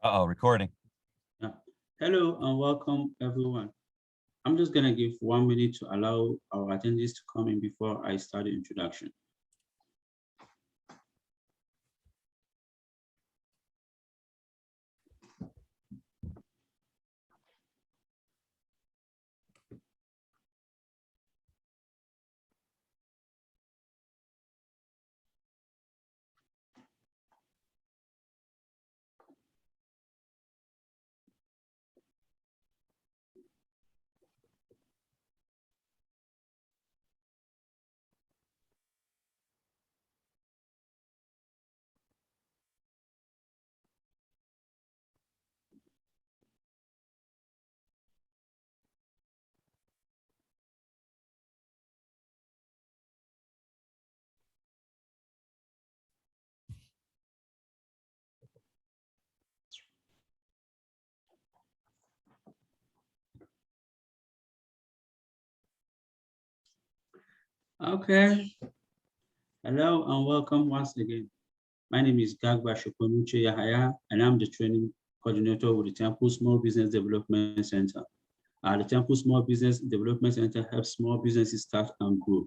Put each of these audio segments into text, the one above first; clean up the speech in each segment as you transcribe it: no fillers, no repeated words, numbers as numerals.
Uh-oh, recording. Yeah. Hello and welcome everyone. I'm just gonna give 1 minute to allow our attendees to come in before I start the introduction. Okay. Hello and welcome once again. My name is Gagba Shokonuche Yahaya, and I'm the training coordinator with the Temple Small Business Development Center. The Temple Small Business Development Center helps small businesses start and grow.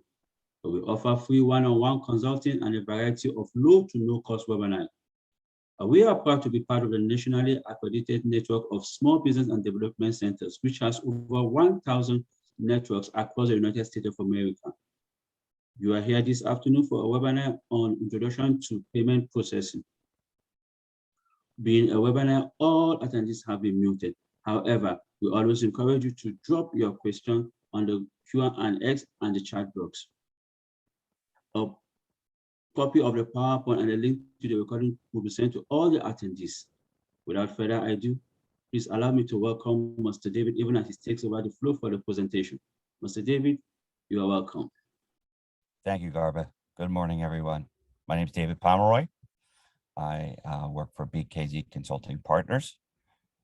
We offer free one-on-one consulting and a variety of low to no cost webinars. We are proud to be part of the nationally accredited network of small business and development centers, which has over 1,000 networks across the United States of America. You are here this afternoon for a webinar on Introduction to Payment Processing. Being a webinar, all attendees have been muted. However, we always encourage you to drop your question on the Q&A and the chat box. A copy of the PowerPoint and a link to the recording will be sent to all the attendees. Without further ado, please allow me to welcome Mr. David, even as he takes over the floor for the presentation. Mr. David, you are welcome. Thank you, Garba. Good morning, everyone. My name is David Pomeroy. I work for BKZ Consulting Partners.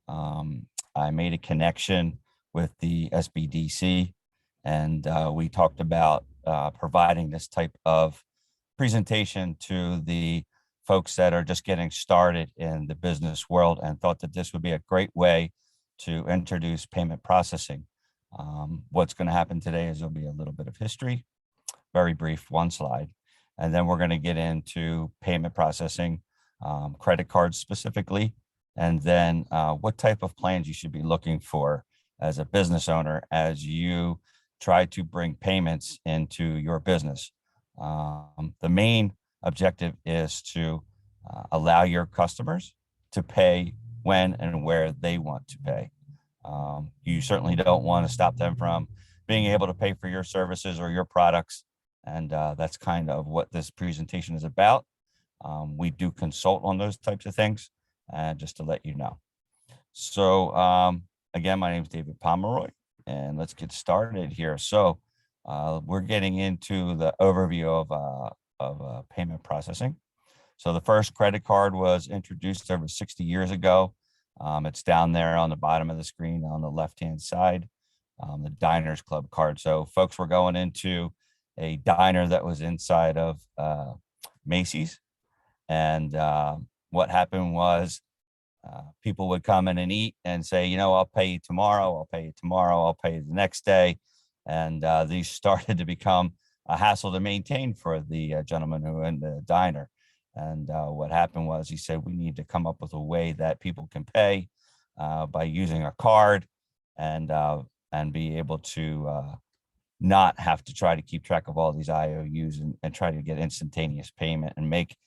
I made a connection with the SBDC, and we talked about providing this type of presentation to the folks that are just getting started in the business world, and thought that this would be a great way to introduce payment processing. What's going to happen today is there'll be a little bit of history, very brief, one slide, and then we're going to get into payment processing, credit cards specifically, and then what type of plans you should be looking for as a business owner as you try to bring payments into your business. The main objective is to allow your customers to pay when and where they want to pay. You certainly don't want to stop them from being able to pay for your services or your products. And that's kind of what this presentation is about. We do consult on those types of things, just to let you know. So again, my name is David Pomeroy, and let's get started here. So we're getting into the overview of payment processing. So the first credit card was introduced over 60 years ago. It's down there on the bottom of the screen on the left-hand side, the Diners Club card. So folks were going into a diner that was inside of Macy's. And what happened was people would come in and eat and say, you know, I'll pay you tomorrow, I'll pay you tomorrow, I'll pay you the next day. And these started to become a hassle to maintain for the gentleman who in the diner. And what happened was he said, we need to come up with a way that people can pay by using a card and be able to not have to try to keep track of all these IOUs and try to get instantaneous payment and make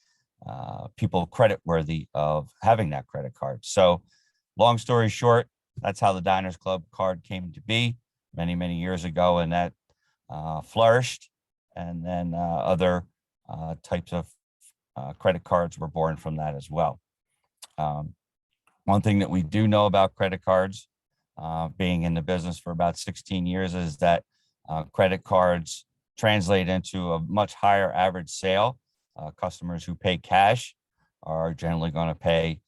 people credit worthy of having that credit card. So long story short, that's how the Diners Club card came to be many, many years ago, and that flourished. And then other types of credit cards were born from that as well. One thing that we do know about credit cards, being in the business for about 16 years, is that credit cards translate into a much higher average sale. Customers who pay cash are generally going to pay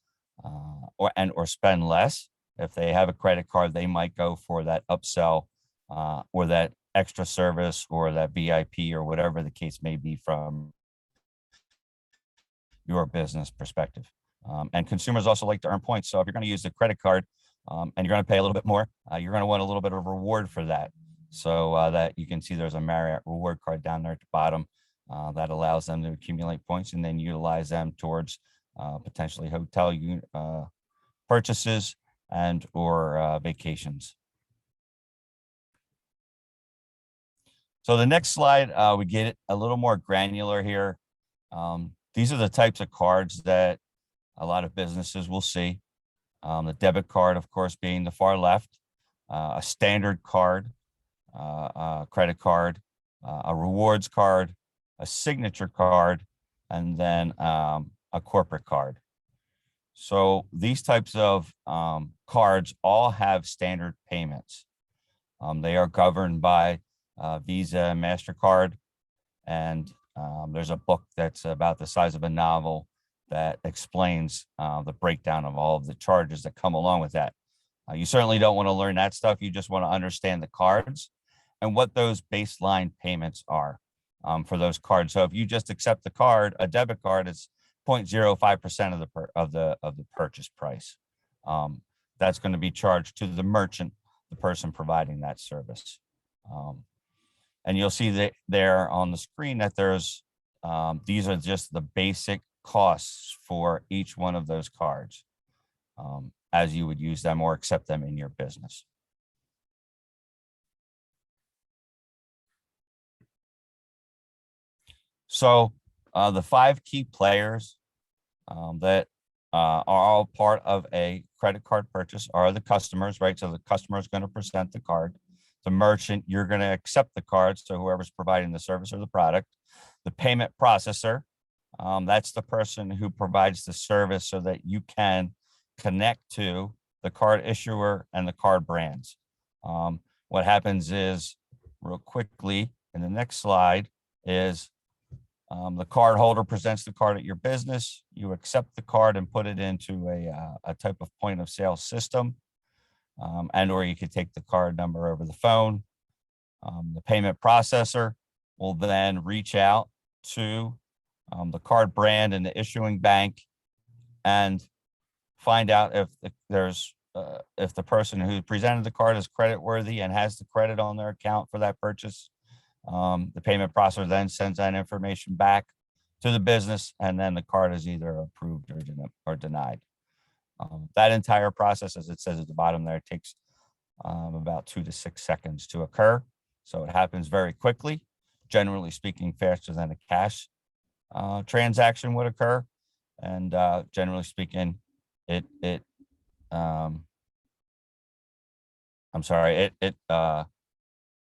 or spend less. If they have a credit card, they might go for that upsell or that extra service or that VIP or whatever the case may be from your business perspective. And consumers also like to earn points. So if you're going to use the credit card and you're going to pay a little bit more, you're going to want a little bit of reward for that. So that you can see there's a Marriott reward card down there at the bottom that allows them to accumulate points and then utilize them towards potentially hotel purchases and or vacations. So the next slide, we get it a little more granular here. These are the types of cards that a lot of businesses will see. The debit card, of course, being the far left, a standard card, a credit card, a rewards card, a signature card, and then a corporate card. So these types of cards all have standard payments. They are governed by Visa and MasterCard. And there's a book that's about the size of a novel that explains the breakdown of all of the charges that come along with that. You certainly don't want to learn that stuff. You just want to understand the cards and what those baseline payments are for those cards. So if you just accept the card, a debit card, it's 0.05% of the purchase price. That's going to be charged to the merchant, the person providing that service. And you'll see that there on the screen that there's these are just the basic costs for each one of those cards as you would use them or accept them in your business. So the 5 key players that are all part of a credit card purchase are the customers, right? So the customer is going to present the card. The merchant, you're going to accept the card. So whoever's providing the service or the product. The payment processor, that's the person who provides the service so that you can connect to the card issuer and the card brands. What happens is, real quickly, in the next slide, is the card holder presents the card at your business. You accept the card and put it into a type of point of sale system. And or you could take the card number over the phone. The payment processor will then reach out to the card brand and the issuing bank and find out if the person who presented the card is creditworthy and has the credit on their account for that purchase. The payment processor then sends that information back to the business, and then the card is either approved or denied. That entire process, as it says at the bottom there, takes about 2 to 6 seconds to occur. So it happens very quickly, generally speaking, faster than a cash transaction would occur. And generally speaking, it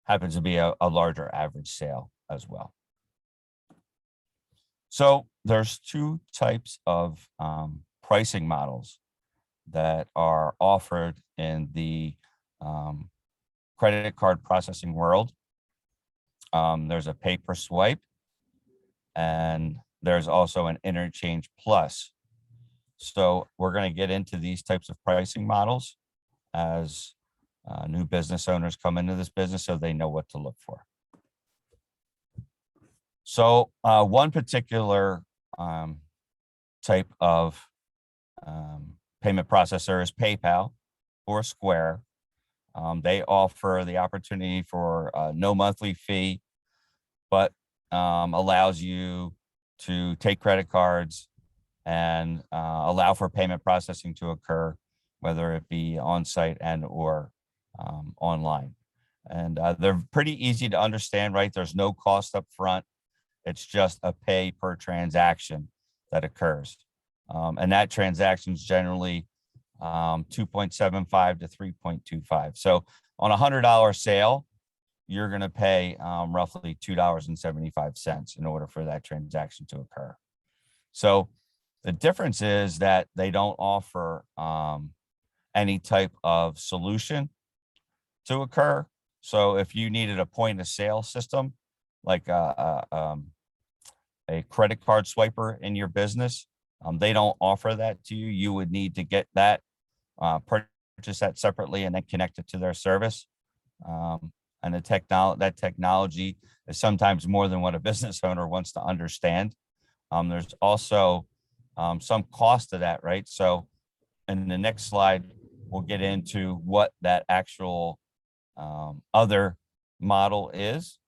happens to be a larger average sale as well. So there's 2 types of pricing models that are offered in the credit card processing world. There's a pay per swipe, and there's also an Interchange Plus. So we're going to get into these types of pricing models as new business owners come into this business so they know what to look for. So one particular type of payment processor is PayPal or Square. They offer the opportunity for no monthly fee, but allows you to take credit cards and allow for payment processing to occur, whether it be on-site and or online. And they're pretty easy to understand, right? There's no cost up front. It's just a pay per transaction that occurs. And that transaction is generally 2.75 to 3.25. So on a $100 sale, you're going to pay roughly $2.75 in order for that transaction to occur. So the difference is that they don't offer any type of solution to occur. So if you needed a point of sale system, like a credit card swiper in your business, they don't offer that to you. You would need to get that, purchase that separately and then connect it to their service. And that technology is sometimes more than what a business owner wants to understand. There's also some cost to that, right? So in the next slide, we'll get into what that actual other model is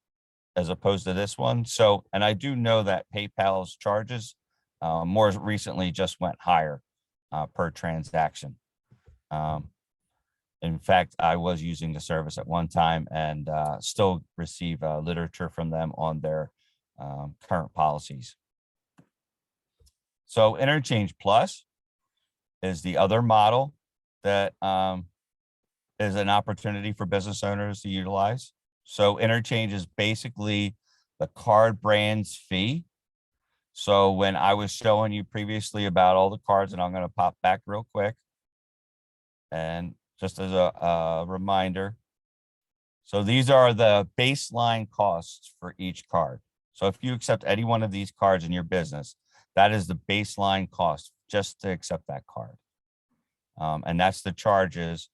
as opposed to this one. So, and I do know that PayPal's charges more recently just went higher per transaction. In fact, I was using the service at one time and still receive literature from them on their current policies. So Interchange Plus is the other model that is an opportunity for business owners to utilize. So Interchange is basically the card brand's fee. So when I was showing you previously about all the cards, and I'm going to pop back real quick, and just as a reminder, so these are the baseline costs for each card. So if you accept any one of these cards in your business, that is the baseline cost just to accept that card. And that's the charges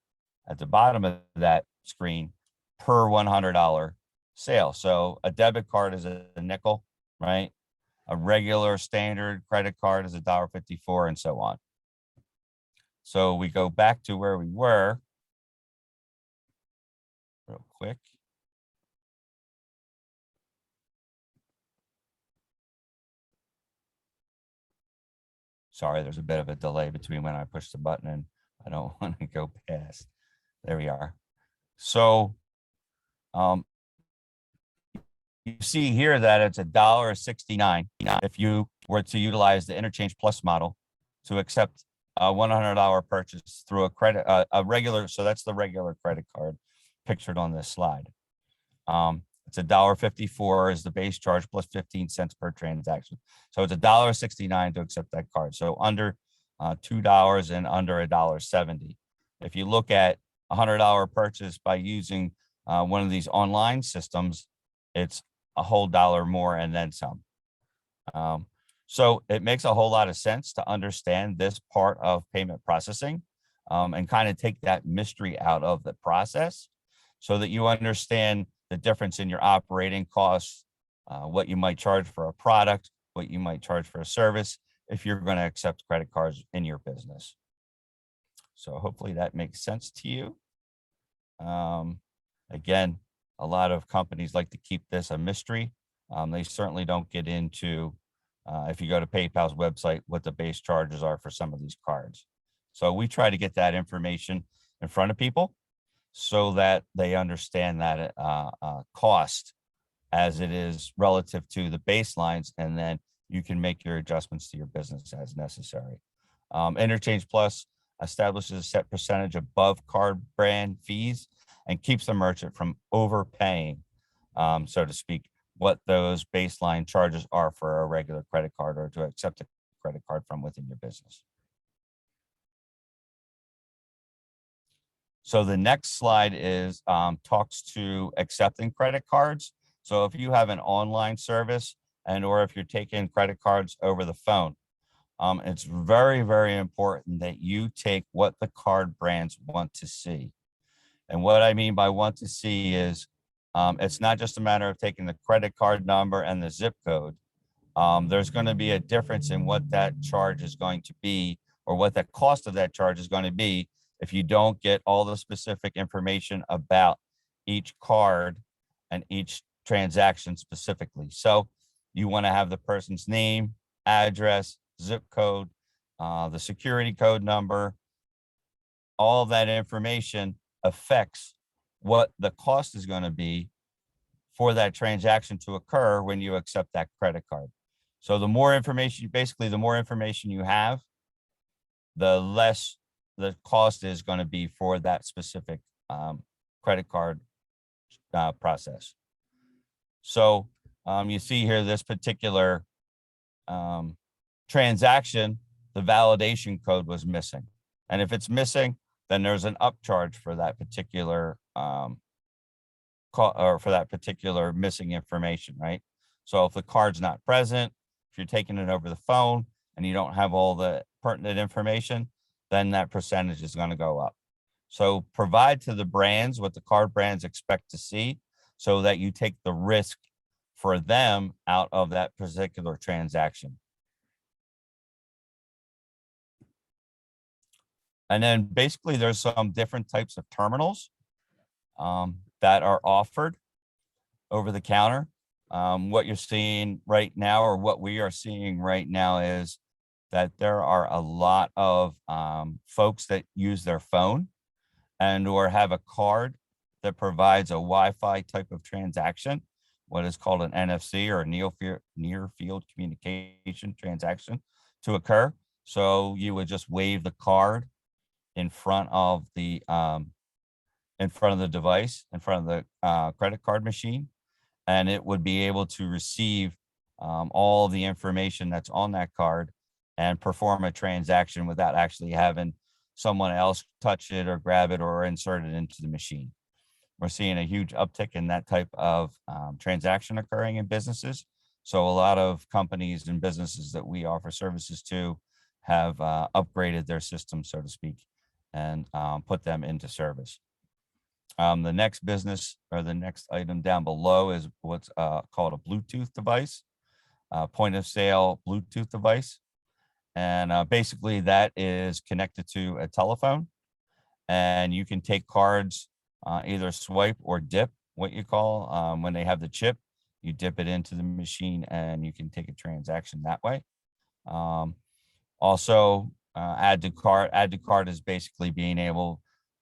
at the bottom of that screen per $100 sale. So a debit card is a nickel, right? A regular standard credit card is $1.54 and so on. So we go back to where we were real quick. Sorry, there's a bit of a delay between when I push the button and I don't want to go past. There we are. So you see here that it's $1.69 if you were to utilize the Interchange Plus model to accept a $100 purchase through a regular. So that's the regular credit card pictured on this slide. It's $1.54 is the base charge plus 15 cents per transaction. So it's $1.69 to accept that card. So under $2 and under $1.70. If you look at a $100 purchase by using one of these online systems, it's a whole dollar more and then some. So it makes a whole lot of sense to understand this part of payment processing and kind of take that mystery out of the process so that you understand the difference in your operating costs, what you might charge for a product, what you might charge for a service if you're going to accept credit cards in your business. So hopefully that makes sense to you. Again, a lot of companies like to keep this a mystery. They certainly don't get into, if you go to PayPal's website, what the base charges are for some of these cards. So we try to get that information in front of people so that they understand that cost as it is relative to the baselines, and then you can make your adjustments to your business as necessary. Interchange Plus establishes a set percentage above card brand fees and keeps the merchant from overpaying, so to speak, what those baseline charges are for a regular credit card or to accept a credit card from within your business. So the next slide is talks to accepting credit cards. So if you have an online service and or if you're taking credit cards over the phone, it's very, very important that you take what the card brands want to see. And what I mean by want to see is it's not just a matter of taking the credit card number and the zip code. There's going to be a difference in what that charge is going to be or what the cost of that charge is going to be if you don't get all the specific information about each card and each transaction specifically. So you want to have the person's name, address, zip code, the security code number. All that information affects what the cost is going to be for that transaction to occur when you accept that credit card. So the more information, basically the more information you have, the less the cost is going to be for that specific credit card process. So you see here this particular transaction, the validation code was missing. And if it's missing, then there's an upcharge for that particular or for that particular missing information, right? So if the card's not present, if you're taking it over the phone and you don't have all the pertinent information, then that percentage is going to go up. So provide to the brands what the card brands expect to see so that you take the risk for them out of that particular transaction. And then basically there's some different types of terminals that are offered over the counter. What you're seeing right now, or what we are seeing right now, is that there are a lot of folks that use their phone and or have a card that provides a Wi-Fi type of transaction, what is called an NFC, or near field communication transaction, to occur. So you would just wave the card in front of the device, in front of the credit card machine, and it would be able to receive all the information that's on that card and perform a transaction without actually having someone else touch it or grab it or insert it into the machine. We're seeing a huge uptick in that type of transaction occurring in businesses. So a lot of companies and businesses that we offer services to have upgraded their system, so to speak, and put them into service. The next business, or the next item down below, is what's called a Bluetooth device, point of sale Bluetooth device. And basically that is connected to a telephone, and you can take cards, either swipe or dip, what you call, when they have the chip, you dip it into the machine and you can take a transaction that way. Also, add to cart is basically being able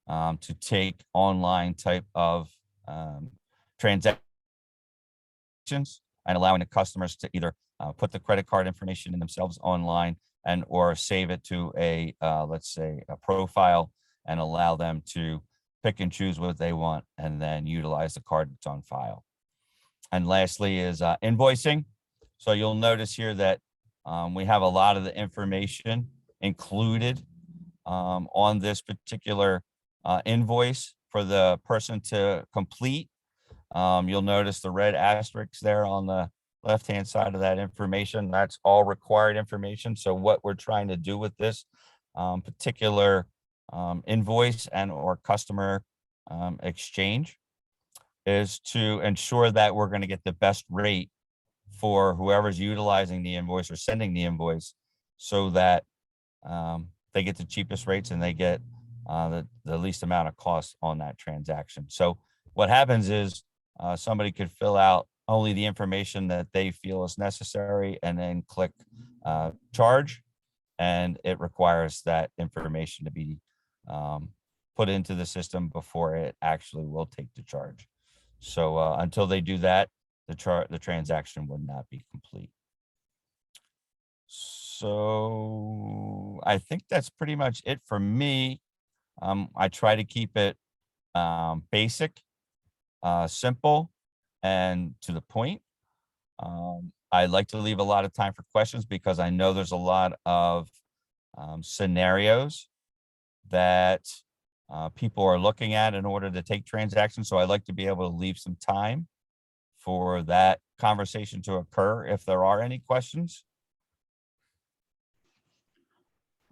to take online type of transactions and allowing the customers to either put the credit card information in themselves online and or save it to a let's say a profile, and allow them to pick and choose what they want and then utilize the card that's on file. And lastly is invoicing. So you'll notice here that we have a lot of the information included on this particular invoice for the person to complete. You'll notice the red asterisks there on the left-hand side of that information. That's all required information. So what we're trying to do with this particular invoice and or customer exchange is to ensure that we're going to get the best rate for whoever's utilizing the invoice or sending the invoice, so that they get the cheapest rates and they get the least amount of cost on that transaction. So what happens is somebody could fill out only the information that they feel is necessary and then click charge, and it requires that information to be put into the system before it actually will take the charge. So until they do that, the transaction would not be complete. So I think that's pretty much it for me. I try to keep it basic, simple, and to the point. I like to leave a lot of time for questions because I know there's a lot of scenarios that people are looking at in order to take transactions. So I like to be able to leave some time for that conversation to occur if there are any questions.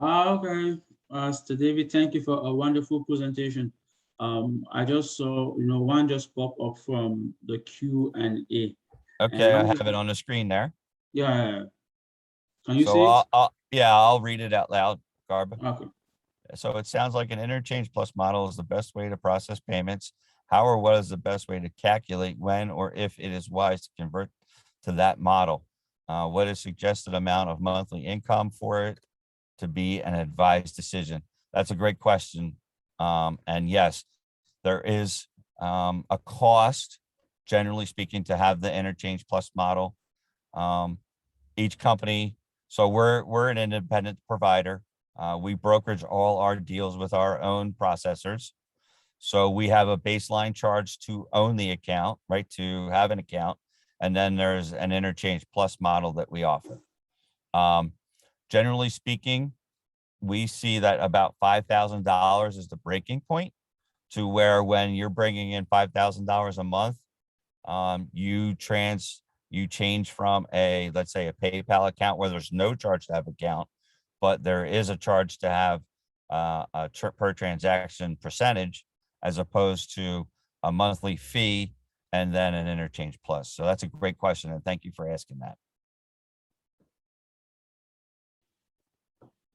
Okay, Mr. David, thank you for a wonderful presentation. I just saw, one just popped up from the Q&A. Okay, I have it on the screen there. Yeah. Can you So see it? I'll read it out loud, Garba. Okay. So it sounds like an interchange plus model is the best way to process payments. How or what is the best way to calculate when or if it is wise to convert to that model? What is suggested amount of monthly income for it to be an advised decision? That's a great question. And yes, there is a cost, generally speaking, to have the interchange plus model. Each company, so we're an independent provider. We brokerage all our deals with our own processors. So we have a baseline charge to own the account, right? To have an account. And then there's an interchange plus model that we offer. Generally speaking, we see that about $5,000 is the breaking point, to where when you're bringing in $5,000 a month, you change from a, let's say, a PayPal account where there's no charge to have account, but there is a charge to have a per transaction percentage, as opposed to a monthly fee and then an interchange plus. So that's a great question, and thank you for asking that.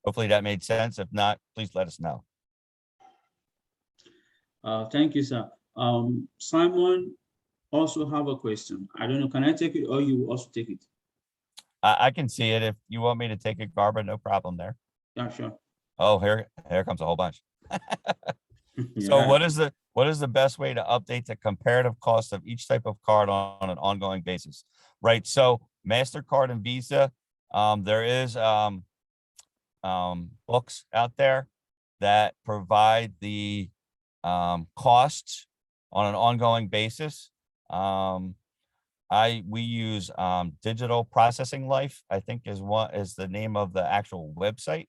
Hopefully that made sense. If not, please let us know. Thank you, sir. Simon also have a question. I don't know, can I take it or you also take it? I can see it. If you want me to take it, Garba, no problem there. Yeah, sure. Oh, here comes a whole bunch. So Yeah. what is the best way to update the comparative cost of each type of card on an ongoing basis? Right. So MasterCard and Visa, there is books out there that provide the costs on an ongoing basis. Um, we use Digital Processing Life, I think is the name of the actual website.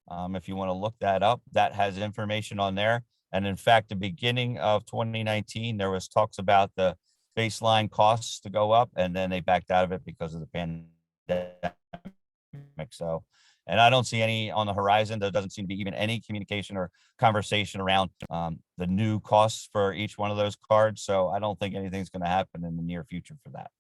If you want to look that up, that has information on there. And in fact, the beginning of 2019, there was talks about the baseline costs to go up, and then they backed out of it because of the pandemic. So, and I don't see any on the horizon. There doesn't seem to be even any communication or conversation around the new costs for each one of those cards. So I don't think anything's going to happen in the near future for that.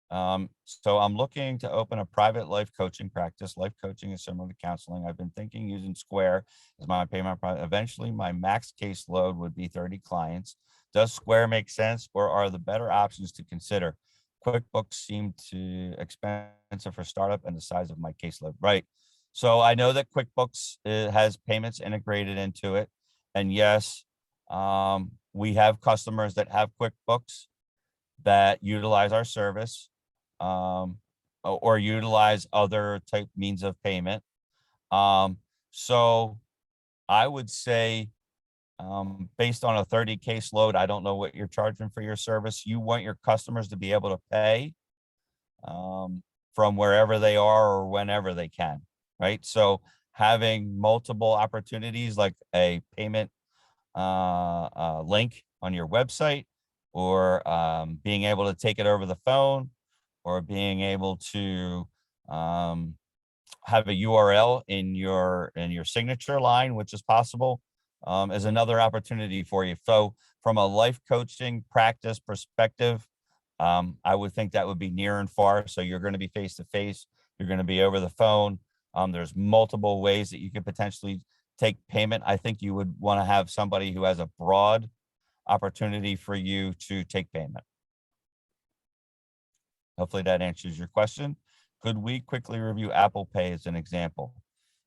So I'm looking to open a private life coaching practice. Life coaching is similar to counseling. I've been thinking using Square as my payment. Eventually, my max caseload would be 30 clients. Does Square make sense, or are the better options to consider? QuickBooks seem to expensive for startup and the size of my caseload. Right. So I know that QuickBooks has payments integrated into it. And yes, we have customers that have QuickBooks that utilize our service, or utilize other type means of payment. So I would say, based on a 30 case load, I don't know what you're charging for your service. You want your customers to be able to pay from wherever they are or whenever they can, right? So having multiple opportunities like a payment link on your website, or being able to take it over the phone, or being able to have a URL in your signature line, which is possible, is another opportunity for you. So from a life coaching practice perspective, I would think that would be near and far. So you're going to be face to face, you're going to be over the phone. There's multiple ways that you could potentially take payment. I think you would want to have somebody who has a broad opportunity for you to take payment. Hopefully that answers your question. Could we quickly review Apple Pay as an example?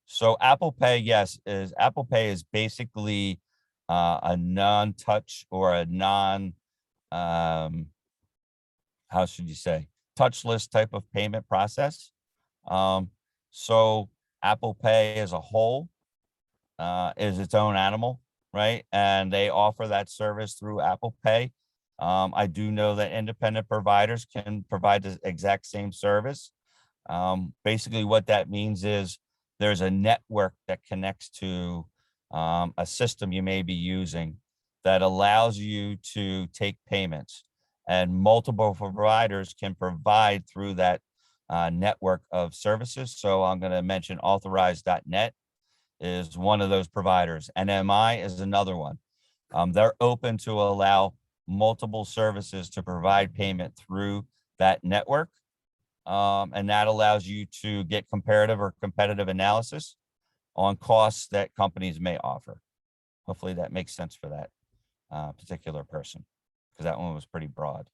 So Apple Pay, yes, Apple Pay is basically a non-touch or a how should you say, touchless type of payment process. So Apple Pay as a whole is its own animal, right? And they offer that service through Apple Pay. I do know that independent providers can provide the exact same service. Basically, what that means is there's a network that connects to a system you may be using that allows you to take payments, and multiple providers can provide through that network of services. So I'm going to mention authorize.net is one of those providers. NMI is another one. They're open to allow multiple services to provide payment through that network. And that allows you to get comparative or competitive analysis on costs that companies may offer. Hopefully that makes sense for that particular person, because that one was pretty broad.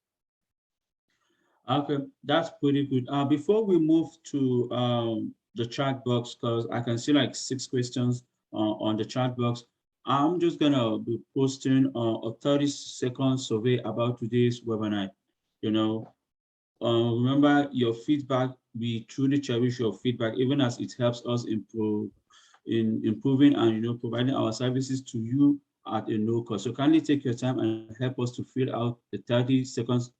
Okay, that's pretty good. Before we move to the chat box, because I can see like 6 questions on the chat box, I'm just gonna be posting a 30-second survey about today's webinar. You know, remember your feedback. We truly cherish your feedback, even as it helps us improving and providing our services to you at a no cost. So kindly take your time and help us to fill out the 30 seconds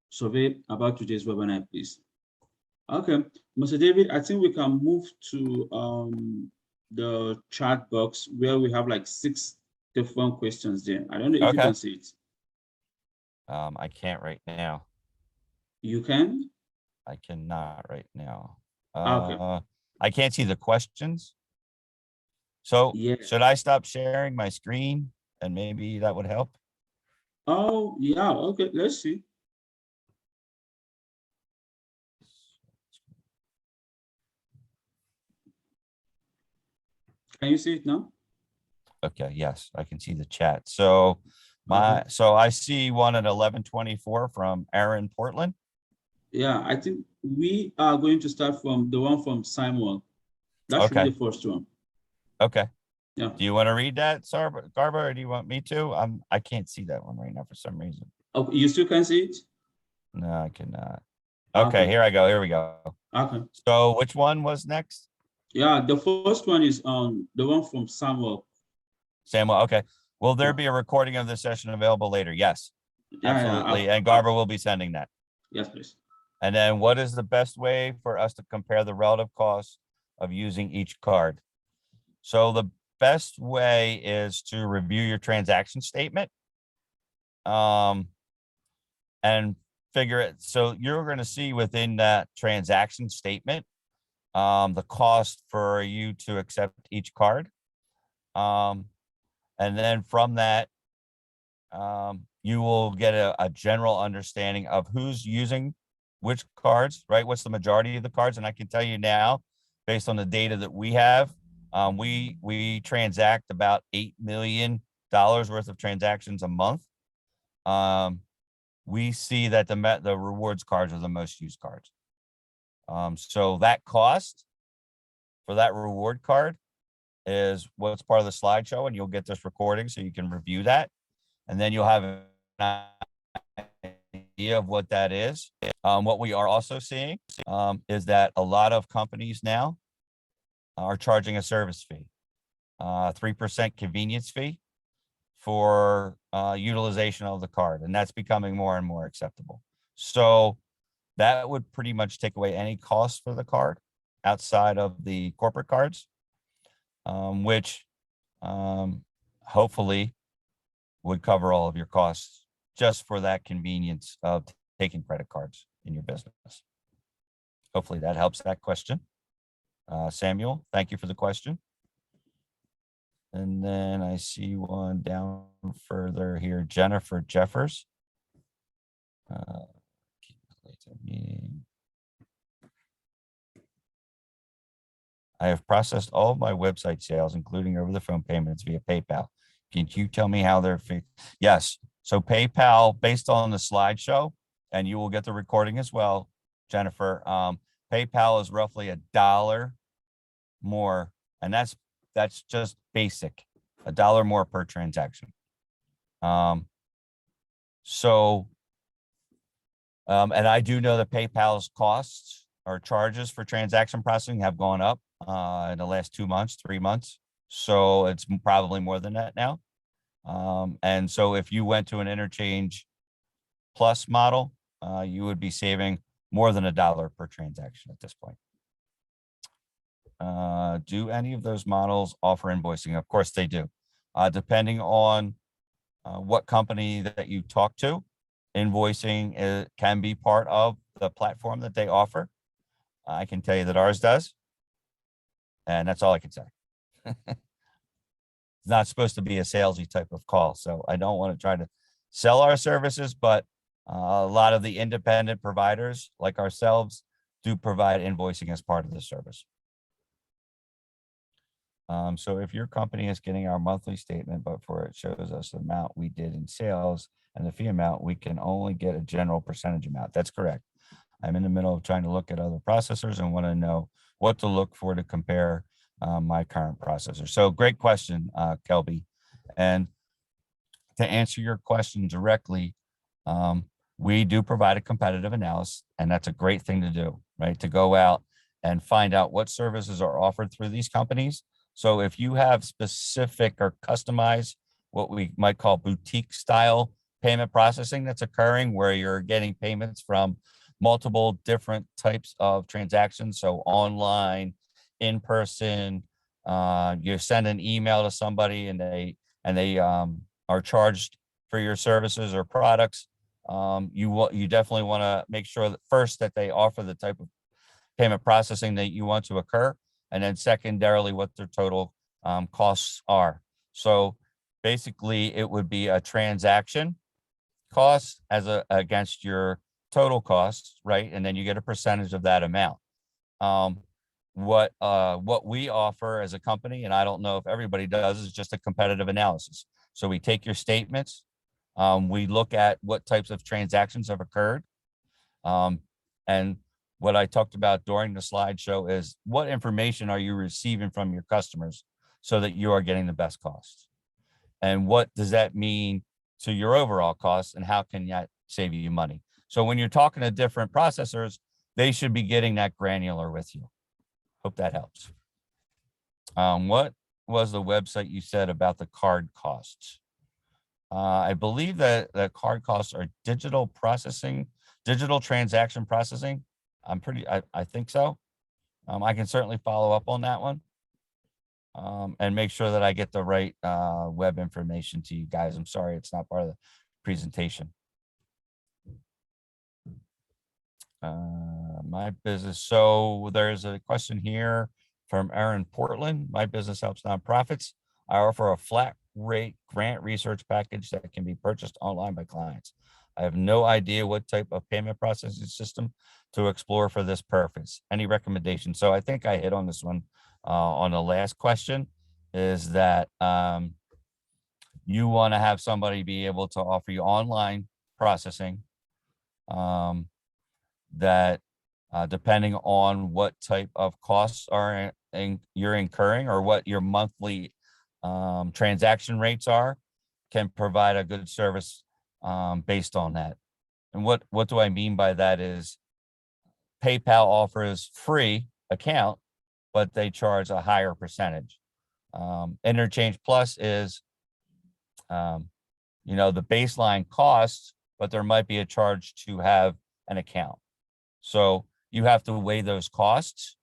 survey about today's webinar, please. Okay, Mr. David, I think we can move to the chat box where we have like 6 different questions there. I don't know if you can see it. I can't right now. You can? I cannot right now. Okay. I can't see the questions. So Yeah. should I stop sharing my screen and maybe that would help? Oh, yeah. Okay, let's see. Can you see it now? Okay, yes, I can see the chat. So Okay. so I see one at 11:24 from Aaron Portland. Yeah, I think we are going to start from the one from Simon. That should be Okay, the first one. okay. Yeah. Do you want to read that, Garba, or do you want me to? I can't see that one right now for some reason. Okay, you still can see it? No, I cannot. Okay, Okay. here I go. Here we go. Okay. So which one was next? Yeah, the first one is the one from Samuel. Samuel. Okay. Will there Yeah, be a recording of this session available later? Yes, yeah. absolutely. And Garber will be sending that. Yes, please. And then what is the best way for us to compare the relative costs of using each card? So the best way is to review your transaction statement. And figure it. So you're going to see within that transaction statement, the cost for you to accept each card. And then from that, you will get a general understanding of who's using which cards, right? What's the majority of the cards? And I can tell you now, based on the data that we have, we transact about $8 million worth of transactions a month. We see that the rewards cards are the most used cards. So that cost for that reward card is what's part of the slideshow, and you'll get this recording so you can review that. And then you'll have an idea of what that is. What we are also seeing is that a lot of companies now are charging a service fee, 3% convenience fee for utilization of the card. And that's becoming more and more acceptable. So that would pretty much take away any cost for the card outside of the corporate cards, which hopefully would cover all of your costs just for that convenience of taking credit cards in your business. Hopefully that helps that question. Samuel, thank you for the question. And then I see one down further here, Jennifer Jeffers. I have processed all of my website sales, including over the phone payments via PayPal. Can you tell me how they're fixed? Yes. So PayPal, based on the slideshow, and you will get the recording as well, Jennifer. PayPal is roughly $1 more, and that's just basic, $1 more per transaction. And I do know that PayPal's costs or charges for transaction processing have gone up in the last 2 months, 3 months. So it's probably more than that now. And so if you went to an Interchange Plus model, you would be saving more than $1 per transaction at this point. Do any of those models offer invoicing? Of course they do. Depending on what company that you talk to, invoicing can be part of the platform that they offer. I can tell you that ours does. And that's all I can say. It's not supposed to be a salesy type of call. So I don't want to try to sell our services, but a lot of the independent providers like ourselves do provide invoicing as part of the service. So if your company is getting our monthly statement, but for it shows us the amount we did in sales and the fee amount, we can only get a general percentage amount. That's correct. I'm in the middle of trying to look at other processors and want to know what to look for to compare my current processor. So great question, Kelby. And to answer your question directly, we do provide a competitive analysis, and that's a great thing to do, right? To go out and find out what services are offered through these companies. So if you have specific or customized, what we might call boutique style payment processing that's occurring, where you're getting payments from multiple different types of transactions. So online, in person, you send an email to somebody and they are charged for your services or products. You definitely want to make sure that first that they offer the type of payment processing that you want to occur, and then secondarily what their total costs are. So basically, it would be a transaction cost against your total costs, right? And then you get a percentage of that amount. what we offer as a company, and I don't know if everybody does, is just a competitive analysis. So we take your statements, we look at what types of transactions have occurred, and what I talked about during the slideshow is what information are you receiving from your customers so that you are getting the best costs, and what does that mean to your overall costs, and how can that save you money? So when you're talking to different processors, they should be getting that granular with you. Hope that helps. What was the website you said about the card costs? I believe that the card costs are digital transaction processing. I think so. I can certainly follow up on that one, and make sure that I get the right web information to you guys. I'm sorry, it's not part of the presentation. My business. So there's a question here from Aaron Portland. My business helps nonprofits. I offer a flat rate grant research package that can be purchased online by clients. I have no idea what type of payment processing system to explore for this purpose. Any recommendations? So I think I hit on this one on the last question, is that you want to have somebody be able to offer you online processing, that depending on what type of costs are you're incurring, or what your monthly transaction rates are, can provide a good service based on that. And what do I mean by that is PayPal offers free account, but they charge a higher percentage. Interchange Plus is, the baseline cost, but there might be a charge to have an account. So you have to weigh those costs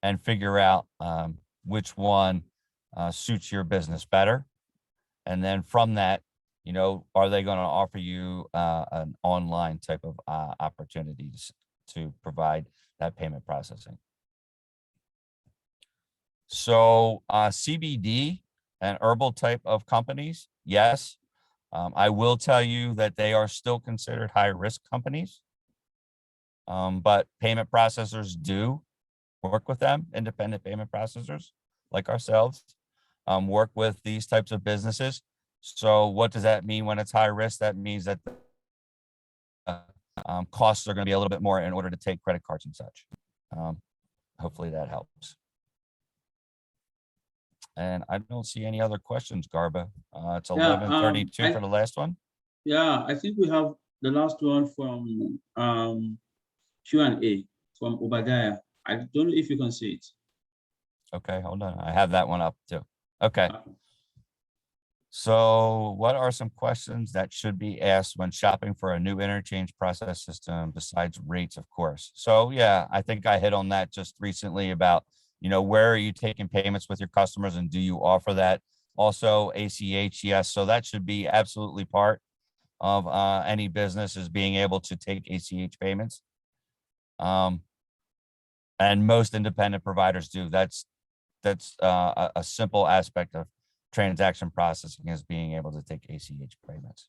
and figure out which one suits your business better. And then from that, are they going to offer you an online type of opportunities to provide that payment processing? So CBD and herbal type of companies, yes. I will tell you that they are still considered high risk companies. But payment processors do work with them. Independent payment processors like ourselves work with these types of businesses. So what does that mean when it's high risk? That means that costs are going to be a little bit more in order to take credit cards and such. Hopefully that helps. And I don't see any other questions, Garba. It's 11:32 for the last one. Yeah, I think we have the last one from Q&A from Obadiah. I don't know if you can see it. Okay, hold on. I have that one up too. Okay. So what are some questions that should be asked when shopping for a new interchange process system besides rates, of course? So yeah, I think I hit on that just recently about, where are you taking payments with your customers, and do you offer that? Also ACH, yes. So that should be absolutely part of any business, is being able to take ACH payments. And most independent providers do. That's a simple aspect of transaction processing, is being able to take ACH payments.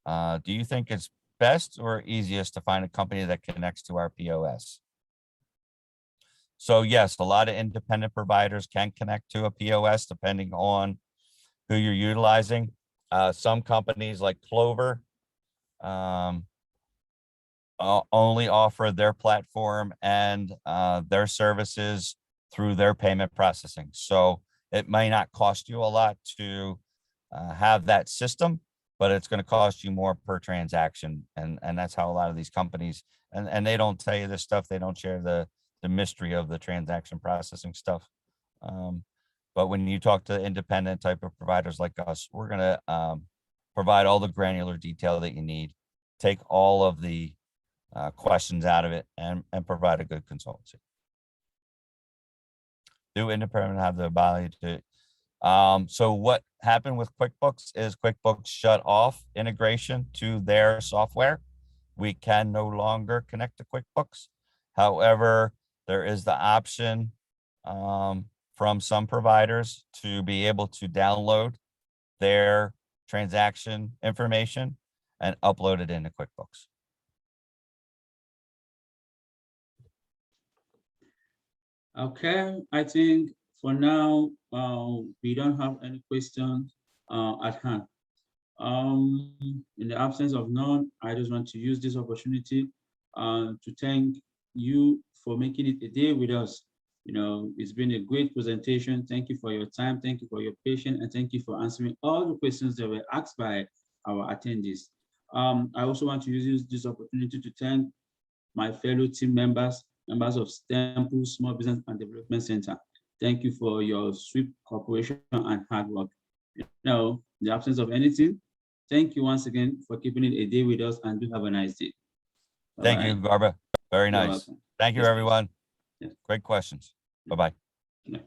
Do you think it's best or easiest to find a company that connects to our POS? So yes, a lot of independent providers can connect to a POS depending on who you're utilizing. Some companies like Clover only offer their platform and their services through their payment processing. So it may not cost you a lot to have that system, but it's going to cost you more per transaction. And that's how a lot of these companies, and they don't tell you this stuff. They don't share the mystery of the transaction processing stuff. But when you talk to independent type of providers like us, we're going to provide all the granular detail that you need, take all of the questions out of it, and provide a good consultancy. Do independent have the ability to? So what happened with QuickBooks is QuickBooks shut off integration to their software. We can no longer connect to QuickBooks. However, there is the option from some providers to be able to download their transaction information and upload it into QuickBooks. Okay, I think for now, we don't have any questions at hand. In the absence of none, I just want to use this opportunity to thank you for making it a day with us. You know, it's been a great presentation. Thank you for your time. Thank you for your patience, and thank you for answering all the questions that were asked by our attendees. I also want to use this opportunity to thank my fellow team members, members of Temple Small Business and Development Center. Thank you for your swift cooperation and hard work. Now, in the absence of anything, thank you once again for keeping it a day with us, and do have a nice day. Thank you, Garba. Very You're nice. welcome. Thank you, Yes, please. everyone. Yes. Great questions. Bye-bye. Yeah.